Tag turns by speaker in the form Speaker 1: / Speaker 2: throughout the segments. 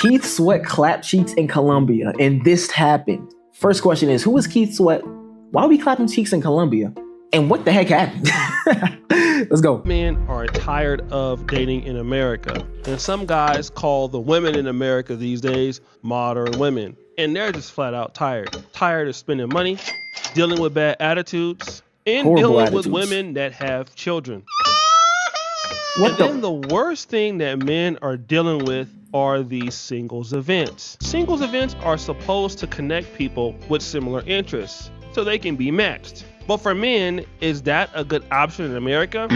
Speaker 1: Keith Sweat clapped cheeks in Colombia, and this happened. First question is, who was Keith Sweat? Why are we clapping cheeks in Colombia? And what the heck happened? Let's go.
Speaker 2: Men are tired of dating in America. And some guys call the women in America these days modern women. And they're just flat out tired. Tired of spending money, dealing with bad attitudes, and
Speaker 1: Horrible
Speaker 2: dealing
Speaker 1: attitudes.
Speaker 2: with women that have children.
Speaker 1: What
Speaker 2: Then the worst thing that men are dealing with are these singles events. Singles events are supposed to connect people with similar interests so they can be matched. But for men, is that a good option in America?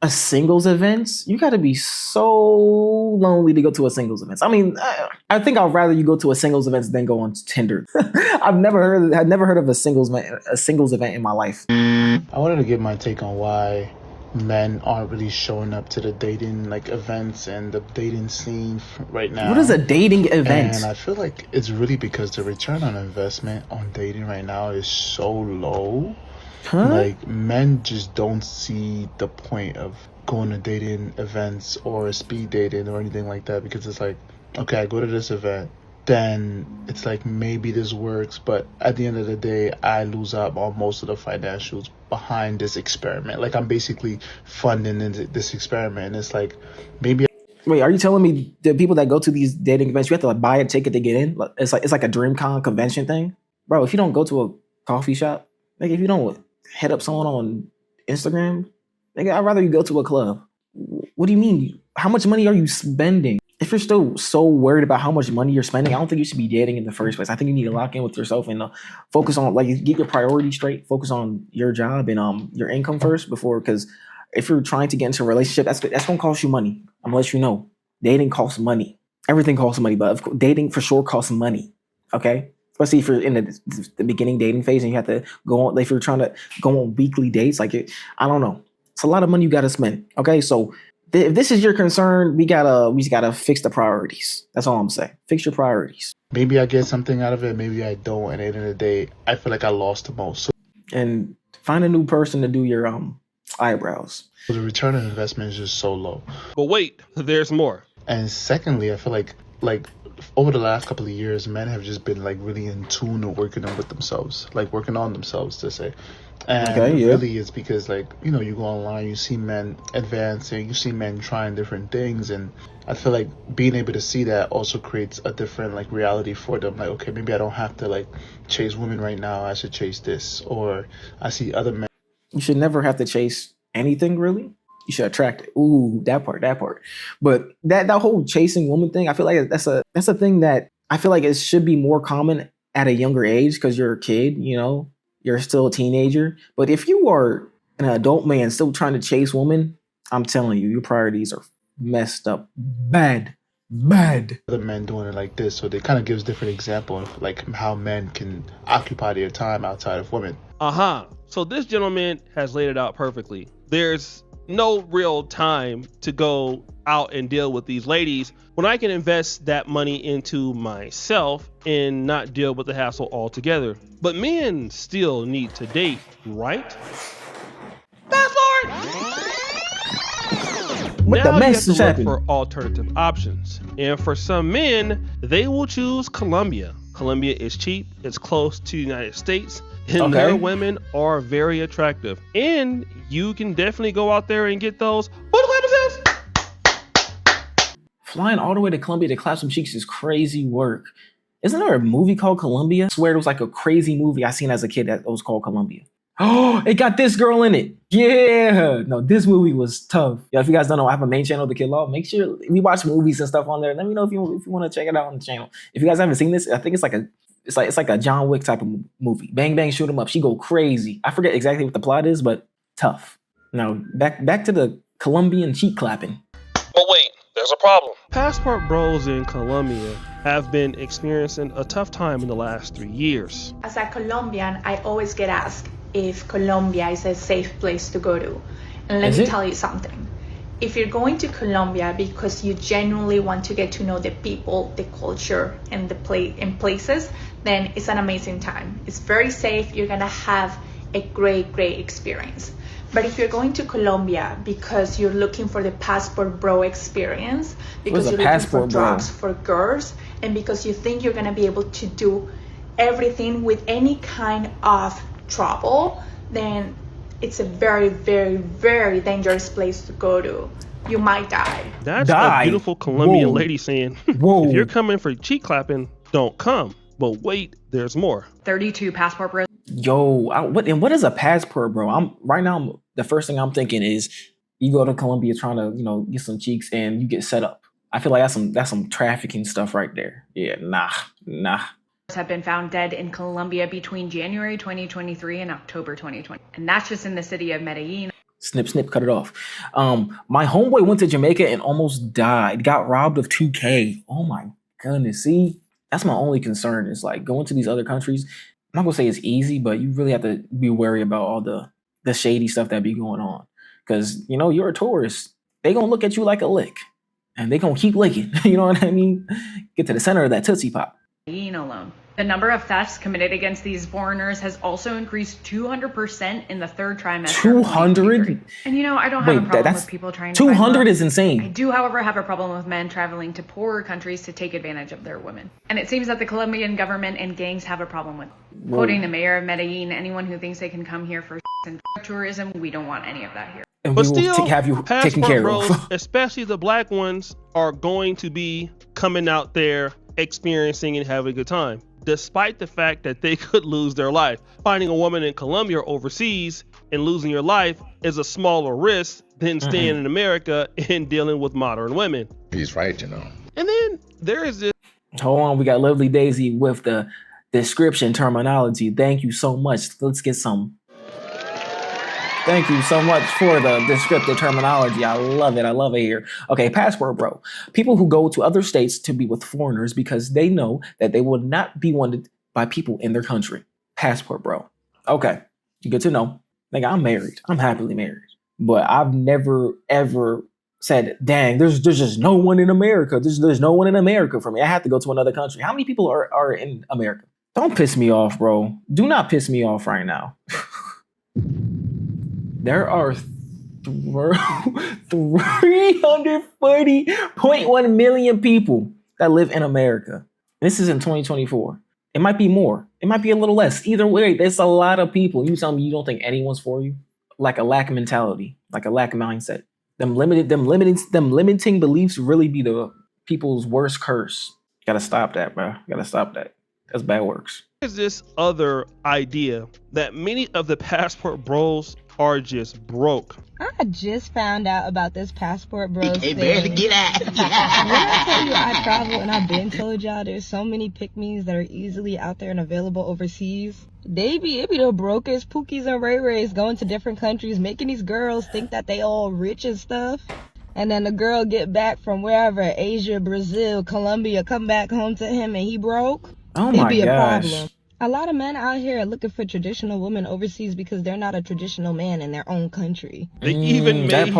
Speaker 1: A singles events? You gotta be so lonely to go to a singles events. I mean, I think I'd rather you go to a singles events than go on Tinder. I've never heard of a singles event in my life.
Speaker 3: I wanted to give my take on why men aren't really showing up to the dating events and the dating scene right now.
Speaker 1: What is a dating event?
Speaker 3: And I feel like it's really because the return on investment on dating right now is so low.
Speaker 1: Huh?
Speaker 3: Men just don't see the point of going to dating events or speed dating or anything like that, because it's like, okay, I go to this event, then it's like maybe this works, but at the end of the day, I lose out on most of the financials behind this experiment. I'm basically funding this experiment, and it's like maybe.
Speaker 1: Wait, are you telling me the people that go to these dating events, you have to buy a ticket to get in? It's like a DreamCon convention thing, bro. If you don't go to a coffee shop, if you don't hit up someone on Instagram, I'd rather you go to a club. What do you mean? How much money are you spending? If you're still so worried about how much money you're spending, I don't think you should be dating in the first place. I think you need to lock in with yourself and focus on get your priorities straight. Focus on your job and your income first because if you're trying to get into a relationship, that's gonna cost you money. I'm gonna let you know. Dating costs money. Everything costs money, but dating for sure costs money. Okay, especially if you're in the beginning dating phase and you have to go on. If you're trying to go on weekly dates, I don't know. It's a lot of money you got to spend. Okay, so. If this is your concern, we just gotta fix the priorities. That's all I'm saying. Fix your priorities.
Speaker 3: Maybe I get something out of it, maybe I don't. And at the end of the day, I feel like I lost the most.
Speaker 1: And find a new person to do your eyebrows.
Speaker 3: The return on investment is just so low.
Speaker 2: But wait, there's more.
Speaker 3: And secondly, I feel like over the last couple of years, men have just been really in tune and working on themselves to say. And really it's because you go online, you see men advancing, you see men trying different things, and I feel like being able to see that also creates a different reality for them. Okay, maybe I don't have to chase women right now, I should chase this. Or I see other men.
Speaker 1: You should never have to chase anything, really. You should attract it. Ooh, that part. But that whole chasing woman thing, I feel like that's a thing that I feel like it should be more common at a younger age because you're a kid, you're still a teenager. But if you are an adult man still trying to chase women, I'm telling you, your priorities are messed up. Bad.
Speaker 3: Other men doing it like this, so they kind of gives different example of how men can occupy their time outside of women.
Speaker 2: So this gentleman has laid it out perfectly. There's no real time to go out and deal with these ladies when I can invest that money into myself and not deal with the hassle altogether. But men still need to date, right? Fast forward!
Speaker 1: What
Speaker 2: now
Speaker 1: the mess
Speaker 2: you
Speaker 1: is
Speaker 2: have to
Speaker 1: happening?
Speaker 2: look for alternative options. And for some men, they will choose Colombia. Colombia is cheap, it's close to the United States, and their women are very attractive. And you can definitely go out there and get those
Speaker 1: Flying all the way to Colombia to clap some cheeks is crazy work. Isn't there a movie called Colombia? I swear it was a crazy movie I seen as a kid that was called Colombia. Oh, it got this girl in it. Yeah. No, this movie was tough. Yeah, if you guys don't know, I have a main channel, TheKidLaw. Make sure we watch movies and stuff on there. Let me know if you want to check it out on the channel. If you guys haven't seen this, I think it's like a John Wick type of movie. Bang bang, shoot 'em up. She go crazy. I forget exactly what the plot is, but tough. Now back to the Colombian cheek clapping.
Speaker 2: But wait, there's a problem. Passport bros in Colombia have been experiencing a tough time in the last 3 years.
Speaker 4: As a Colombian, I always get asked if Colombia is a safe place to go to. And let me tell you something. If you're going to Colombia because you genuinely want to get to know the people, the culture, and the places, then it's an amazing time. It's very safe. You're gonna have a great experience. But if you're going to Colombia because you're looking for the passport bro experience, because you're looking for drugs for girls, and because you think you're going to be able to do everything with any kind of trouble, then it's a very, very, very dangerous place to go to. You might die.
Speaker 2: That's a beautiful Colombian lady saying, if you're coming for cheek clapping, don't come. But wait, there's more.
Speaker 5: 32 passport bros.
Speaker 1: Yo, what is a passport bro? The first thing I'm thinking is you go to Colombia trying to, get some cheeks and you get set up. I feel like that's some trafficking stuff right there. Yeah, nah.
Speaker 5: Have been found dead in Colombia between January 2023 and October 2020. And that's just in the city of Medellin.
Speaker 1: Snip, snip, cut it off. My homeboy went to Jamaica and almost died. Got robbed of $2,000. Oh my goodness. See, that's my only concern is like going to these other countries. I'm not gonna say it's easy, but you really have to be wary about all the shady stuff that be going on. Because, you're a tourist. They gonna look at you like a lick. And they gonna keep licking. You know what I mean? Get to the center of that Tootsie Pop.
Speaker 5: Alone. The number of thefts committed against these foreigners has also increased 200% in the third trimester.
Speaker 1: 200?
Speaker 5: And I don't have a problem with people trying to
Speaker 1: 200 is insane.
Speaker 5: I do, however, have a problem with men traveling to poorer countries to take advantage of their women. And it seems that the Colombian government and gangs have a problem with. Quoting the mayor of Medellin, anyone who thinks they can come here for and tourism, we don't want any of that here.
Speaker 1: And
Speaker 2: but
Speaker 1: we will have you taken care
Speaker 2: bros,
Speaker 1: of.
Speaker 2: especially the black ones, are going to be coming out there experiencing and having a good time, despite the fact that they could lose their life. Finding a woman in Colombia or overseas and losing your life is a smaller risk than staying in America and dealing with modern women.
Speaker 6: He's right,
Speaker 2: And then there is this.
Speaker 1: Hold on, we got Lovely Daisy with the description terminology. Thank you so much. Let's get some. Thank you so much for the descriptive terminology. I love it here. Okay, passport bro. People who go to other states to be with foreigners because they know that they will not be wanted by people in their country. Passport bro. Okay, good to know. I'm married. I'm happily married. But I've never, ever said, dang, there's just no one in America. There's no one in America for me. I have to go to another country. How many people are in America? Don't piss me off, bro. Do not piss me off right now. There are 340.1 million people that live in America. This is in 2024. It might be more. It might be a little less. Either way, there's a lot of people. You tell me you don't think anyone's for you? Like a lack mentality, like a lack mindset. Them limiting beliefs really be the people's worst curse. Gotta stop that, bro. Gotta stop that. That's bad works.
Speaker 2: There's this other idea that many of the passport bros are just broke.
Speaker 7: I just found out about this passport bros thing.
Speaker 8: Barely get out.
Speaker 7: When I tell you I travel and I've been told y'all there's so many pick-me's that are easily out there and available overseas. It be the brokest Pookies and Ray Rays going to different countries, making these girls think that they all rich and stuff. And then the girl get back from wherever, Asia, Brazil, Colombia, come back home to him and he broke.
Speaker 1: Oh my
Speaker 7: It'd be
Speaker 1: gosh.
Speaker 7: a problem. A lot of men out here are looking for traditional women overseas because they're not a traditional man in their own country.
Speaker 2: They even made
Speaker 1: that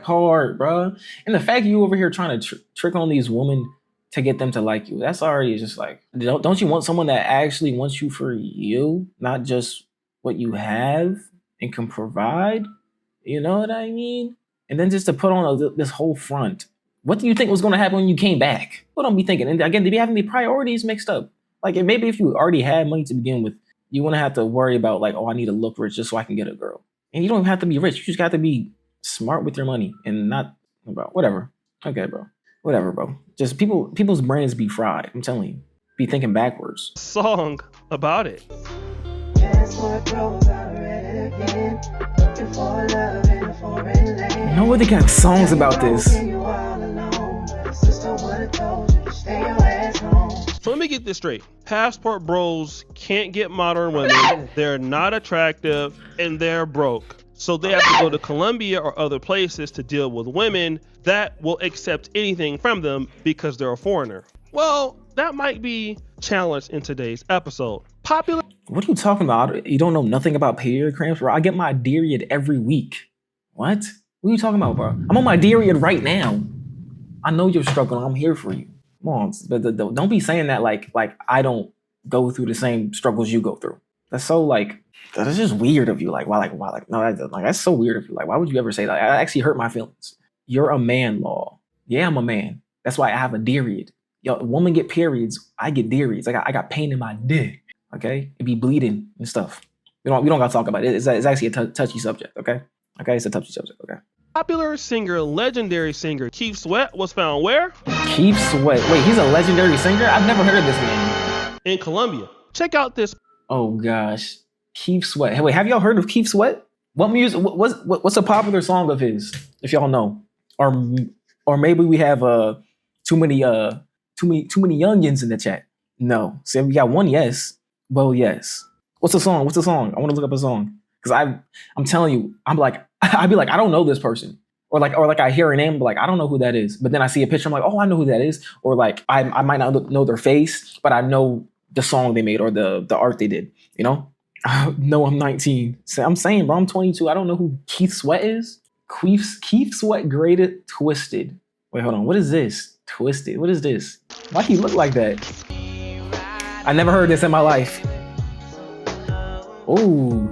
Speaker 1: part, bro. And the fact you over here trying to trick on these women to get them to like you, that's already just like, don't you want someone that actually wants you for you, not just what you have and can provide? You know what I mean? And then just to put on this whole front. What do you think was going to happen when you came back? What don't be thinking? And again, they be having the priorities mixed up. Like, maybe if you already had money to begin with, you wouldn't have to worry about like, oh, I need to look rich just so I can get a girl. And you don't even have to be rich. You just got to be smart with your money and not about whatever. Okay, bro. Whatever, bro. Just people's brains be fried. I'm telling you. Be thinking backwards.
Speaker 2: Song about it.
Speaker 1: You know what? They got songs about this.
Speaker 2: So let me get this straight. Passport bros can't get modern women. They're not attractive and they're broke. So they have to go to Colombia or other places to deal with women that will accept anything from them because they're a foreigner. Well, that might be challenged in today's episode. Popular.
Speaker 1: What are you talking about? You don't know nothing about period cramps, bro? I get my period every week. What? What are you talking about, bro? I'm on my period right now. I know you're struggling. I'm here for you. Come on, but don't be saying that like I don't go through the same struggles you go through. That's so like That's just weird of you. Like, why? No, that's so weird of you. Like, why would you ever say that? I actually hurt my feelings. You're a man, Law. Yeah, I'm a man. That's why I have a period. Yo, women get periods. I get periods. I got pain in my dick. Okay, it be bleeding and stuff. We don't gotta talk about it. It's actually a touchy subject. Okay, it's a touchy subject. Okay.
Speaker 2: Popular singer, legendary singer Keith Sweat was found where?
Speaker 1: Keith Sweat. Wait, he's a legendary singer? I've never heard of this name.
Speaker 2: In Colombia. Check out this.
Speaker 1: Oh gosh, Keith Sweat. Hey, wait, have y'all heard of Keith Sweat? What music? What's a popular song of his? If y'all know, or maybe we have too many youngins in the chat. No, so we got one yes. Well, yes. What's the song? I want to look up a song because I'm telling you, I'd be like, I don't know this person, or like I hear a name, but like I don't know who that is. But then I see a picture, I'm like, oh, I know who that is. Or like I might not know their face, but I know the song they made or the art they did. You know? No, I'm 19. So I'm saying, bro, I'm 22. I don't know who Keith Sweat is. Keith Sweat graded Twisted. Wait, hold on. What is this? Twisted. What is this? Why he look like that? I never heard this in my life. Ooh.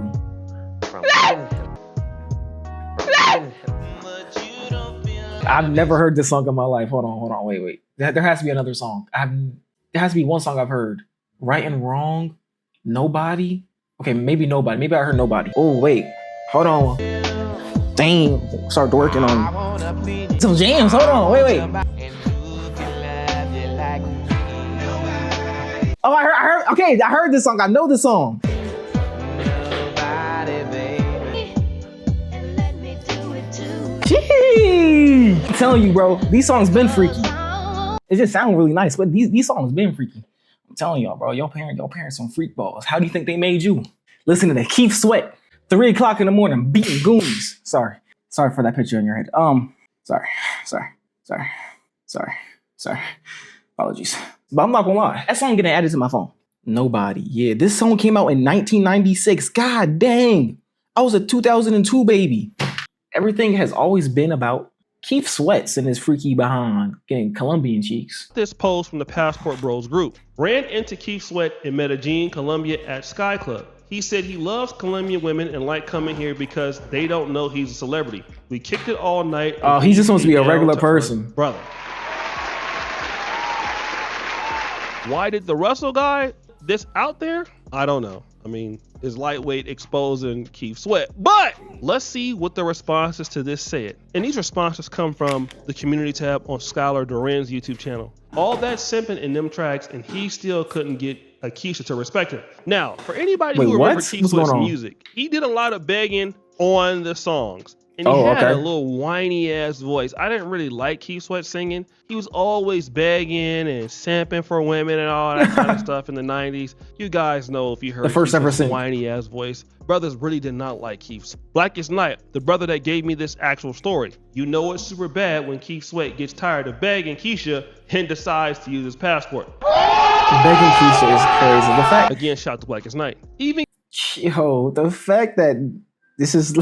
Speaker 1: I've never heard this song in my life. Hold on. Wait. There has to be another song. There has to be one song I've heard. Right and Wrong. Nobody. Okay, maybe Nobody. Maybe I heard Nobody. Oh, wait. Hold on. Damn. Start working on some jams. Hold on. Wait. Oh, I heard. Okay, I heard this song. I know this song. Gee, I'm telling you, bro, these songs been freaky. It just sound really nice, but these songs been freaky. I'm telling y'all, bro, your parents some freak balls. How do you think they made you? Listening to Keith Sweat, 3 o'clock in the morning, beating goons. Sorry for that picture in your head. Sorry. Apologies. But I'm not gonna lie, that song getting added to my phone. Nobody. Yeah, this song came out in 1996. God dang, I was a 2002 baby. Everything has always been about Keith Sweats and his freaky behind getting Colombian cheeks.
Speaker 2: This post from the Passport Bros group. Ran into Keith Sweat in Medellin, Colombia at Sky Club. He said he loves Colombian women and like coming here because they don't know he's a celebrity. We kicked it all night.
Speaker 1: Oh, he's just supposed to be a regular person.
Speaker 2: Brother. Why did the Russell guy this out there? I don't know. I mean, is lightweight exposing Keith Sweat. But let's see what the responses to this said. And these responses come from the community tab on Skylar Duran's YouTube channel. All that simping in them tracks, and he still couldn't get Keisha to respect him. Now, for anybody who remembers Keith Sweat's music, he did a lot of begging on the songs. And he had a little whiny ass voice. I didn't really like Keith Sweat singing. He was always begging and samping for women and all that kind of stuff in the 90s. You guys know if you heard the first ever whiny ass voice. Brothers really did not like Keith. Blackest Night, the brother that gave me this actual story. You know it's super bad when Keith Sweat gets tired of begging Keisha and decides to use his passport.
Speaker 1: Begging Keisha is crazy. The fact
Speaker 2: again, shout to Blackest Night.
Speaker 1: The fact that this is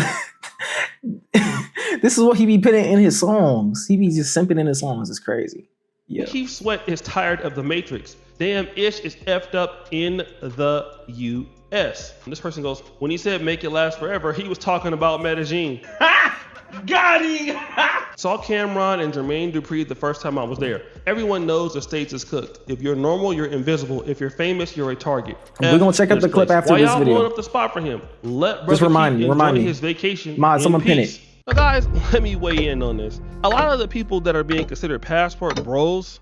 Speaker 1: this is what he be putting in his songs. He be just simping in his songs. It's crazy. Yeah.
Speaker 2: Keith Sweat is tired of the Matrix. Damn, Ish is effed up in the U.S. And this person goes, when he said make it last forever, he was talking about Medellin. Got him! Saw Cameron and Jermaine Dupri the first time I was there. Everyone knows the States is cooked. If you're normal, you're invisible. If you're famous, you're a target.
Speaker 1: We're gonna check out the clip after this video.
Speaker 2: Why y'all blowing up the spot for him? Let brother
Speaker 1: just remind me.
Speaker 2: His vacation.
Speaker 1: Someone pin it.
Speaker 2: Now guys, let me weigh in on this. A lot of the people that are being considered passport bros,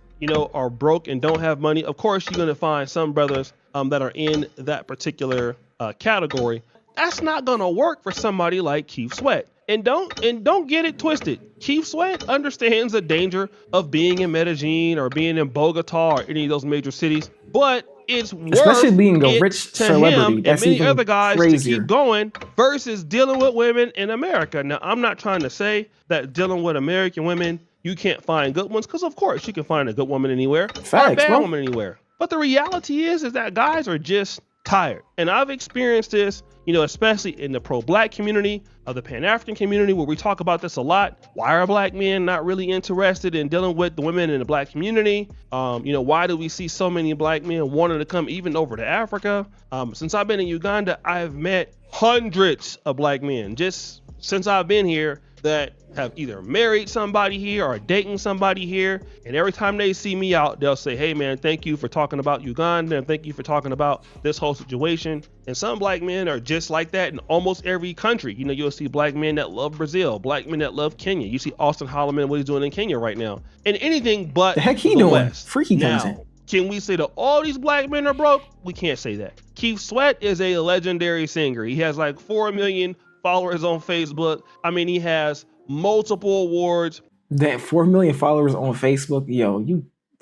Speaker 2: are broke and don't have money. Of course, you're gonna find some brothers that are in that particular category. That's not gonna work for somebody like Keith Sweat. And don't get it twisted. Keith Sweat understands the danger of being in Medellin or being in Bogota or any of those major cities, but it's worth
Speaker 1: especially being a rich celebrity
Speaker 2: him and many other guys crazier. To keep going versus dealing with women in America. Now, I'm not trying to say that dealing with American women, you can't find good ones, because of course you can find a good woman anywhere, or a bad woman anywhere. But the reality is that guys are just tired. And I've experienced this, especially in the pro-black community, of the Pan-African community, where we talk about this a lot. Why are black men not really interested in dealing with the women in the black community? Why do we see so many black men wanting to come even over to Africa? Since I've been in Uganda, I've met hundreds of black men just since I've been here that have either married somebody here or dating somebody here, and every time they see me out, they'll say, hey man, thank you for talking about Uganda, and thank you for talking about this whole situation. And some black men are just like that in almost every country. You'll see black men that love Brazil, black men that love Kenya. You see Austin Holloman, what he's doing in Kenya right now, and anything but
Speaker 1: the heck he
Speaker 2: the
Speaker 1: doing
Speaker 2: West.
Speaker 1: Freaky
Speaker 2: now,
Speaker 1: content.
Speaker 2: Can we say that all these black men are broke? We can't say that. Keith Sweat is a legendary singer. He has like 4 million followers on Facebook. I mean, he has multiple awards.
Speaker 1: That 4 million followers on Facebook,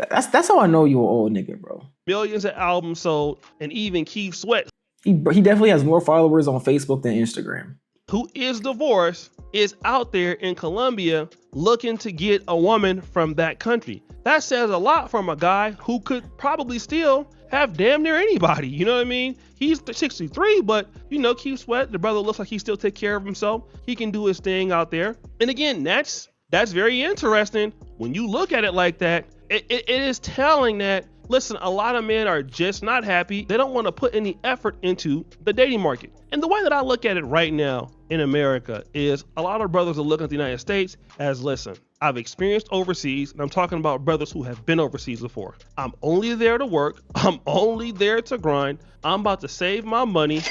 Speaker 1: that's how I know you an old nigga, bro.
Speaker 2: Millions of albums sold, and even Keith Sweat,
Speaker 1: he definitely has more followers on Facebook than Instagram.
Speaker 2: Who is divorced, is out there in Colombia looking to get a woman from that country. That says a lot from a guy who could probably still have damn near anybody. You know what I mean? He's 63, but Keith Sweat, the brother, looks like he still take care of himself. He can do his thing out there. And again, that's very interesting. When you look at it like that, it is telling that, listen, a lot of men are just not happy. They don't want to put any effort into the dating market. And the way that I look at it right now in America is a lot of brothers are looking at the United States as, listen, I've experienced overseas, and I'm talking about brothers who have been overseas before. I'm only there to work. I'm only there to grind. I'm about to save my money.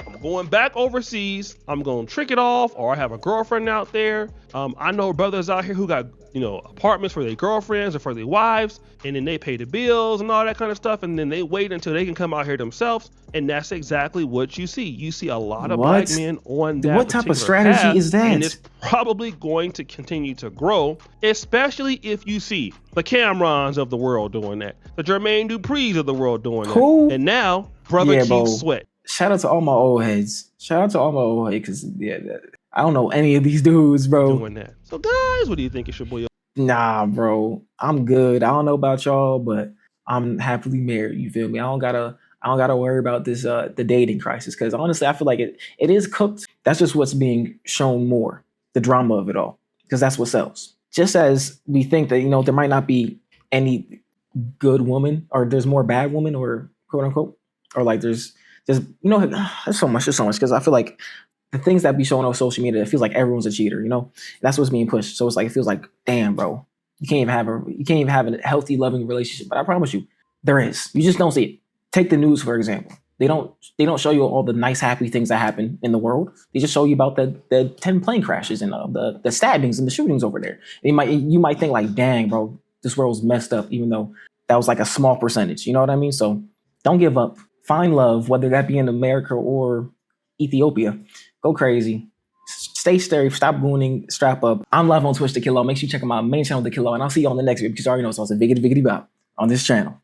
Speaker 2: I'm going back overseas. I'm going to trick it off, or I have a girlfriend out there. I know brothers out here who got, apartments for their girlfriends or for their wives, and then they pay the bills and all that kind of stuff, and then they wait until they can come out here themselves. And that's exactly what you see. You see a lot of black men on that.
Speaker 1: What type of strategy is that?
Speaker 2: And it's probably going to continue to grow, especially if you see the Camerons of the world doing that, the Jermaine Duprees of the world doing that, and now brother Keith Sweat.
Speaker 1: Shout out to all my old heads. Because I don't know any of these dudes, bro.
Speaker 2: Doing that. So guys, what do you think? It's your boy.
Speaker 1: Nah, bro, I'm good. I don't know about y'all, but I'm happily married. You feel me? I don't gotta worry about this the dating crisis, because honestly, I feel like it is cooked. That's just what's being shown more, the drama of it all, because that's what sells. Just as we think that there might not be any good woman, or there's more bad women, or quote unquote, or like there's so much, because I feel like the things that be showing on social media, it feels like everyone's a cheater. That's what's being pushed. So it's like, it feels like, damn, bro, you can't even have a healthy, loving relationship. But I promise you, there is. You just don't see it. Take the news, for example. They don't show you all the nice, happy things that happen in the world. They just show you about the 10 plane crashes and the stabbings and the shootings over there. And you might think like, dang, bro, this world's messed up, even though that was like a small percentage. You know what I mean? So don't give up. Find love, whether that be in America or Ethiopia. Go crazy. Stay safe. Stop gooning. Strap up. I'm live on Twitch, TheKidLaw. Make sure you check out my main channel, TheKidLaw, and I'll see you on the next video, because you already know it's also Viggity Bop on this channel.